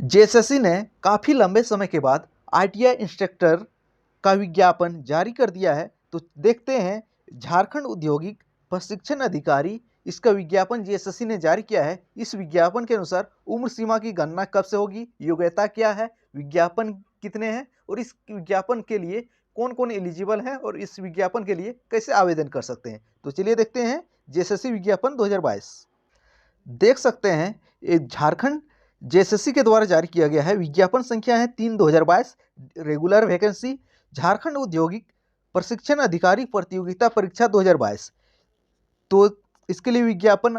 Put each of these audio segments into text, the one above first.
JSSC ने काफ़ी लंबे समय के बाद आईटीआई इंस्ट्रक्टर का विज्ञापन जारी कर दिया है। तो देखते हैं झारखंड औद्योगिक प्रशिक्षण अधिकारी, इसका विज्ञापन जेएसएससी ने जारी किया है। इस विज्ञापन के अनुसार उम्र सीमा की गणना कब से होगी, योग्यता क्या है, विज्ञापन कितने हैं और इस विज्ञापन के लिए कौन कौन एलिजिबल है और इस विज्ञापन के लिए कैसे आवेदन कर सकते हैं। तो चलिए देखते हैं जेएसएससी विज्ञापन 2022। देख सकते हैं ये झारखंड जेएसएससी के द्वारा जारी किया गया है। विज्ञापन संख्या है 3/2022, रेगुलर वैकेंसी, झारखंड औद्योगिक प्रशिक्षण अधिकारी प्रतियोगिता परीक्षा 2022। तो इसके लिए विज्ञापन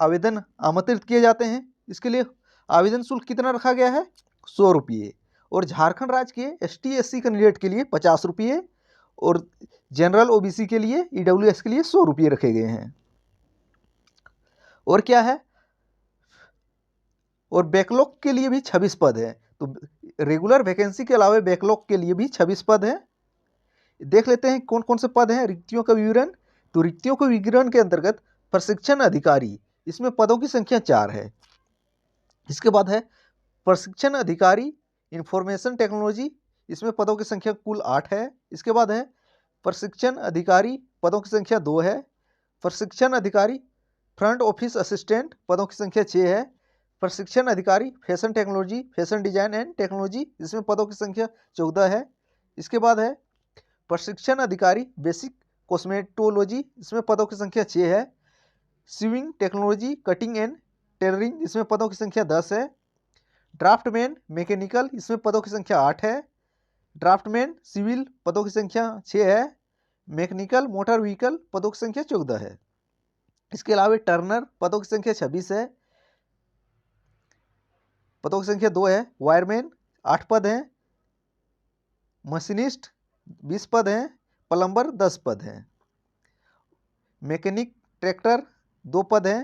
आवेदन आमंत्रित किए जाते हैं। इसके लिए आवेदन शुल्क कितना रखा गया है, 100 रुपये। और झारखंड राज्य के एसटी एससी कैंडिडेट के लिए 50 रुपये और जनरल ओबीसी के लिए ईडब्ल्यूएस के लिए 100 रुपये रखे गए हैं। और क्या है, और बैकलॉग के लिए भी 26 पद है। तो रेगुलर वैकेंसी के अलावा बैकलॉग के लिए भी 26 पद है। देख लेते हैं कौन कौन से पद हैं, रिक्तियों का विवरण। तो रिक्तियों के विवरण के अंतर्गत प्रशिक्षण अधिकारी, इसमें पदों की संख्या 4 है। इसके बाद है प्रशिक्षण अधिकारी इंफॉर्मेशन टेक्नोलॉजी, इसमें पदों की संख्या कुल 8 है। इसके बाद है प्रशिक्षण अधिकारी, पदों की संख्या 2 है। प्रशिक्षण अधिकारी फ्रंट ऑफिस असिस्टेंट, पदों की संख्या 6 है। प्रशिक्षण अधिकारी fashion technology, fashion design and technology, इसमें पदों की संख्या 14 है। इसके बाद है प्रशिक्षण अधिकारी बेसिक कॉस्मेटोलॉजी, इसमें पदों की संख्या 6 है। Swing technology cutting and tailoring, इसमें पदों की संख्या 10 है। ड्राफ्टमैन मैकेनिकल, इसमें पदों की संख्या 8 है। ड्राफ्टमैन सिविल, पदों की संख्या 6 है। मैकेनिकल मोटर व्हीकल, पदों की संख्या 14 है। इसके अलावा टर्नर, पदों की संख्या 26 है, पदों की संख्या 2 है। वायरमैन 8 पद हैं। मशीनिस्ट 20 पद हैं। प्लम्बर 10 पद हैं। मैकेनिक ट्रैक्टर 2 पद हैं।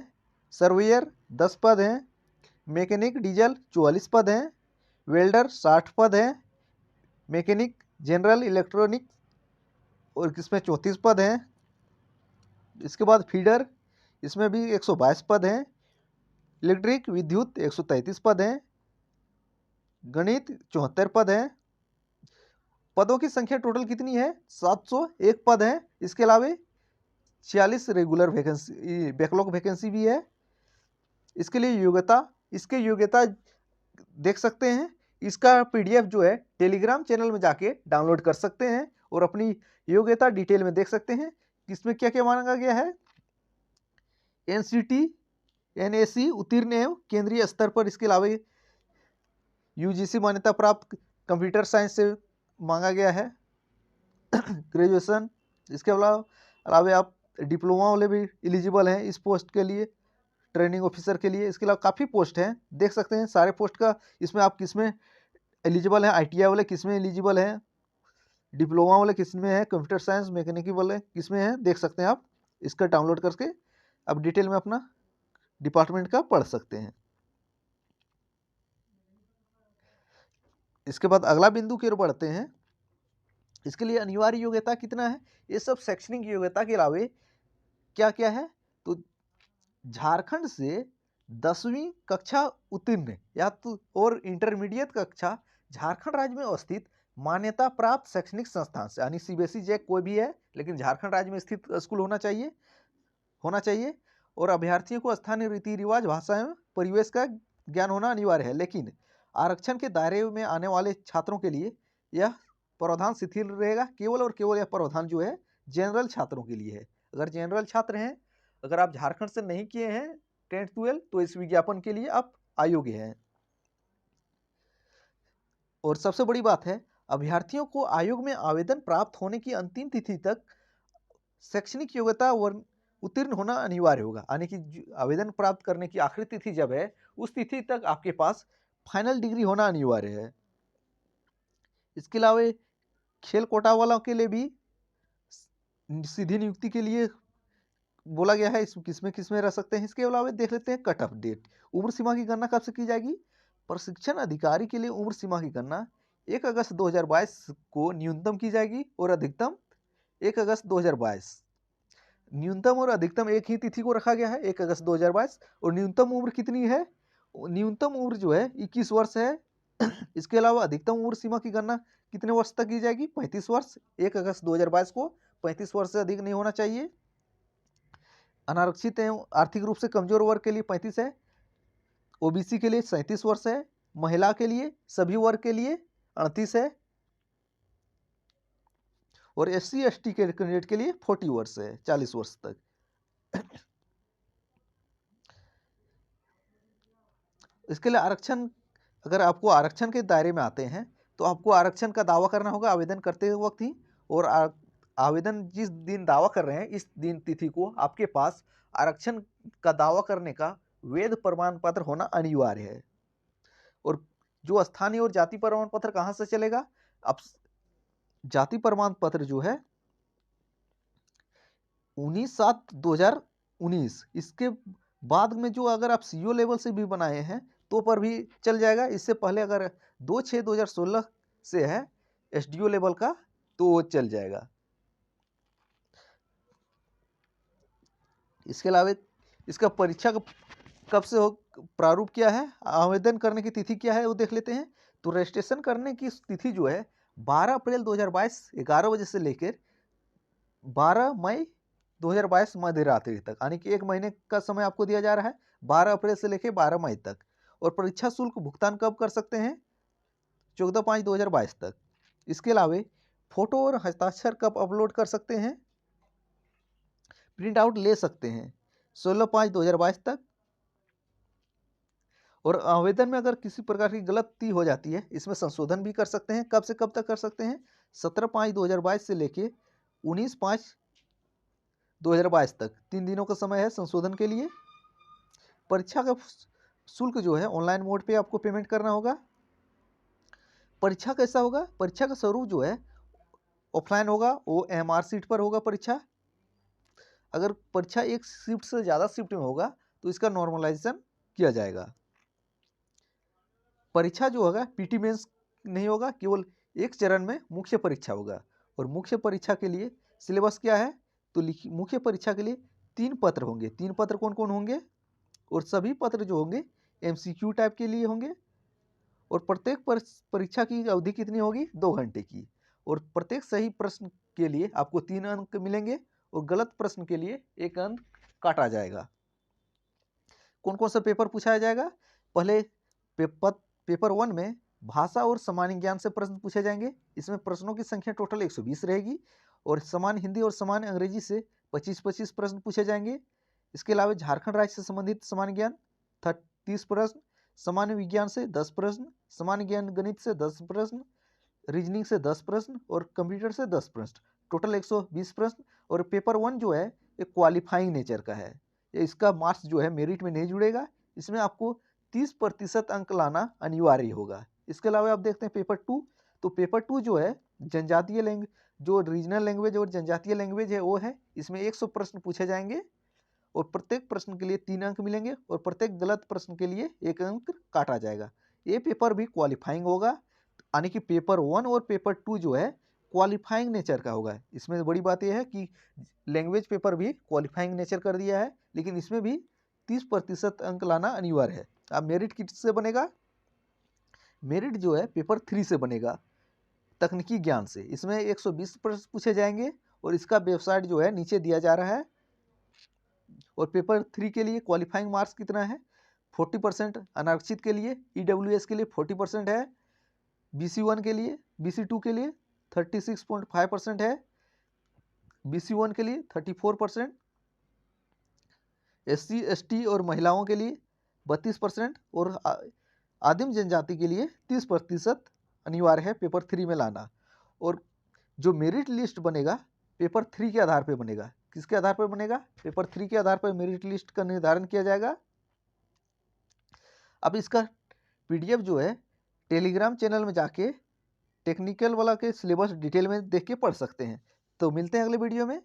सर्वेयर 10 पद हैं। मैकेनिक डीजल 44 पद हैं। वेल्डर 60 पद हैं। मैकेनिक जनरल इलेक्ट्रॉनिक और इसमें 34 पद हैं। इसके बाद फीडर, इसमें भी 122 पद हैं। इलेक्ट्रिक विद्युत 133 पद हैं। गणित 74 पद हैं। पदों की संख्या टोटल कितनी है, 701 पद है। इसके अलावा 46 रेगुलर वैकेंसी, बैकलॉग वैकेंसी भी है। इसके लिए योग्यता, इसके योग्यता देख सकते हैं। इसका पीडीएफ जो है टेलीग्राम चैनल में जाके डाउनलोड कर सकते हैं और अपनी योग्यता डिटेल में देख सकते हैं। इसमें क्या क्या मांगा गया है, एनसीटी एनएसी उत्तीर्ण एवं केंद्रीय स्तर पर। इसके अलावा यूजीसी मान्यता प्राप्त कंप्यूटर साइंस से मांगा गया है ग्रेजुएशन। इसके अलावा आप डिप्लोमा वाले भी एलिजिबल हैं इस पोस्ट के लिए, ट्रेनिंग ऑफिसर के लिए। इसके अलावा काफ़ी पोस्ट हैं, देख सकते हैं सारे पोस्ट का। इसमें आप किस में एलिजिबल हैं, आईटीआई वाले किस में एलिजिबल हैं, डिप्लोमा वाले किस में है, कंप्यूटर साइंस मैकेनिकल वाले किस में है, देख सकते हैं आप। इसका डाउनलोड करके अब डिटेल में अपना डिपार्टमेंट का पढ़ सकते हैं। इसके बाद अगला बिंदु की ओर बढ़ते हैं। इसके लिए अनिवार्य योग्यता कितना है, ये सब शैक्षणिक योग्यता के अलावा क्या क्या है। तो झारखंड से 10वीं कक्षा उत्तीर्ण या तो और इंटरमीडिएट कक्षा झारखंड राज्य में अवस्थित मान्यता प्राप्त शैक्षणिक संस्थान से, यानी सीबीएसई जैक कोई भी है लेकिन झारखंड राज्य में स्थित स्कूल होना चाहिए। और अभ्यर्थियों को स्थानीय रीति रिवाज, भाषा एवं परिवेश का ज्ञान होना अनिवार्य है। लेकिन आरक्षण के दायरे में आने वाले छात्रों के लिए यह प्रावधान शिथिल रहेगा। केवल और केवल यह प्रावधान जो है जनरल छात्रों के लिए है। अगर जनरल छात्र हैं, अगर आप झारखंड से नहीं किए हैं 10th-12 तो इस विज्ञापन के लिए आप अयोग्य हैं। और सबसे बड़ी बात है, अभ्यर्थियों को आयोग में आवेदन प्राप्त होने की अंतिम तिथि तक शैक्षणिक योग्यता उत्तीर्ण होना अनिवार्य होगा। यानी कि आवेदन प्राप्त करने की आखिरी तिथि जब है, उस तिथि तक आपके पास फाइनल डिग्री होना अनिवार्य है। इसके अलावा खेल कोटा वालों के लिए भी सीधी नियुक्ति के लिए बोला गया है, किसमें रह सकते हैं। इसके अलावा देख लेते हैं कट ऑफ डेट, उम्र सीमा की गणना कब से की जाएगी। प्रशिक्षण अधिकारी के लिए उम्र सीमा की गणना 1 अगस्त 2022 को न्यूनतम की जाएगी और अधिकतम 1 अगस्त 2022। न्यूनतम और अधिकतम एक ही तिथि को रखा गया है, 1 अगस्त 2022। और न्यूनतम उम्र कितनी है, न्यूनतम उम्र जो है 21 वर्ष है। इसके अलावा अधिकतम उम्र सीमा की गणना कितने वर्ष तक की जाएगी? 35 वर्ष। 1 अगस्त 2022 को 35 वर्ष से अधिक नहीं होना चाहिए। अनारक्षित एवं आर्थिक रूप से कमजोर वर्ग के लिए 35 है, ओबीसी के लिए 37 वर्ष है, महिला के लिए सभी वर्ग के लिए 38 है और SC ST के कैंडिडेट के लिए 40 वर्ष है, 40 वर्ष तक। इसके लिए आरक्षण, अगर आपको आरक्षण के दायरे में आते हैं तो आपको आरक्षण का दावा करना होगा आवेदन करते वक्त ही, और आवेदन जिस दिन दावा कर रहे हैं इस दिन तिथि को आपके पास आरक्षण का दावा करने का वैध प्रमाण पत्र होना अनिवार्य है। और जो स्थानीय और जाति प्रमाण पत्र कहाँ से चलेगा? अब जाति प्रमाण पत्र जो है 19/7/2019, इसके बाद में जो अगर आप CO लेवल से भी बनाए हैं तो पर भी चल जाएगा। इससे पहले अगर 2/6/2016 से है SDO लेवल का तो वो चल जाएगा। इसके अलावा इसका परीक्षा का कब से हो, प्रारूप क्या है, आवेदन करने की तिथि क्या है वो देख लेते हैं। तो रजिस्ट्रेशन करने की तिथि जो है 12 अप्रैल 2022 11 बजे से लेकर 12 मई 2022 मध्य रात्रि तक, यानी कि 1 महीने का समय आपको दिया जा रहा है, 12 अप्रैल से लेकर 12 मई तक। और परीक्षा शुल्क भुगतान कब कर सकते हैं? 14/5/2022 तक। इसके अलावा फोटो और हस्ताक्षर कब अपलोड कर सकते हैं, प्रिंट आउट ले सकते हैं 16/5/2022 तक। और आवेदन में अगर किसी प्रकार की गलती हो जाती है इसमें संशोधन भी कर सकते हैं। कब से कब तक कर सकते हैं? 17/5/2022 से लेके 19/5/2022 तक 3 दिनों का समय है संशोधन के लिए। परीक्षा का शुल्क जो है ऑनलाइन मोड पे आपको पेमेंट करना होगा। परीक्षा कैसा होगा? परीक्षा का स्वरूप जो है ऑफलाइन होगा, वो MR सीट पर होगा परीक्षा। अगर परीक्षा एक शिफ्ट से ज़्यादा शिफ्ट में होगा तो इसका नॉर्मलाइजेशन किया जाएगा। परीक्षा जो होगा PT मेंस नहीं होगा, केवल एक चरण में मुख्य परीक्षा होगा। और मुख्य परीक्षा के लिए सिलेबस क्या है? तो मुख्य परीक्षा के लिए 3 पत्र होंगे। 3 पत्र कौन कौन होंगे? और सभी पत्र जो होंगे MCQ टाइप के लिए होंगे। और प्रत्येक परीक्षा की अवधि कितनी होगी? 2 घंटे की। और प्रत्येक सही प्रश्न के लिए आपको 3 अंक मिलेंगे और गलत प्रश्न के लिए 1 अंक काटा जाएगा। कौन कौन सा पेपर पूछाया जाएगा? पहले पेपर 1 में भाषा और सामान्य ज्ञान से प्रश्न पूछे जाएंगे। इसमें प्रश्नों की संख्या टोटल 120 रहेगी और सामान्य हिंदी और सामान्य अंग्रेजी से 25-25 प्रश्न पूछे जाएंगे। इसके अलावा झारखंड राज्य से संबंधित सामान्य ज्ञान 30 प्रश्न, सामान्य विज्ञान से 10 प्रश्न, सामान्य ज्ञान गणित से 10 प्रश्न, रीजनिंग से 10 प्रश्न और कंप्यूटर से 10 प्रश्न, टोटल 120 प्रश्न। और पेपर 1 जो है एक क्वालिफाइंग नेचर का है, इसका मार्क्स जो है मेरिट में नहीं जुड़ेगा। इसमें आपको 30% अंक लाना अनिवार्य होगा। इसके अलावा आप देखते हैं पेपर 2, तो पेपर 2 जो है जनजातीय लैंग्वेज, जो रीजनल लैंग्वेज और जनजातीय लैंग्वेज है वो है। इसमें 100 प्रश्न पूछे जाएंगे और प्रत्येक प्रश्न के लिए 3 अंक मिलेंगे और प्रत्येक गलत प्रश्न के लिए 1 अंक काटा जाएगा। ये पेपर भी क्वालिफाइंग होगा, यानी कि पेपर 1 और पेपर 2 जो है क्वालिफाइंग नेचर का होगा। इसमें बड़ी बात यह है कि लैंग्वेज पेपर भी क्वालिफाइंग नेचर कर दिया है, लेकिन इसमें भी 30% अंक लाना अनिवार्य है। अब मेरिट किससे बनेगा? मेरिट जो है पेपर 3 से बनेगा, तकनीकी ज्ञान से। इसमें 120 प्रश्न पूछे जाएंगे और इसका वेबसाइट जो है नीचे दिया जा रहा है। और पेपर 3 के लिए क्वालिफाइंग मार्क्स कितना है? 40%। अनारक्षित के लिए EWS के लिए 40% है, BC1 के लिए, BC2 के लिए 36.5% है, BC1 के लिए 34%, SC ST और महिलाओं के लिए 32% और आदिम जनजाति के लिए 30% अनिवार्य है पेपर 3 में लाना। और जो मेरिट लिस्ट बनेगा पेपर 3 के आधार पर बनेगा। किसके आधार पर बनेगा? पेपर 3 के आधार पर मेरिट लिस्ट का निर्धारण किया जाएगा। अब इसका PDF जो है टेलीग्राम चैनल में जाके टेक्निकल वाला के सिलेबस डिटेल में देख के पढ़ सकते हैं। तो मिलते हैं अगले वीडियो में।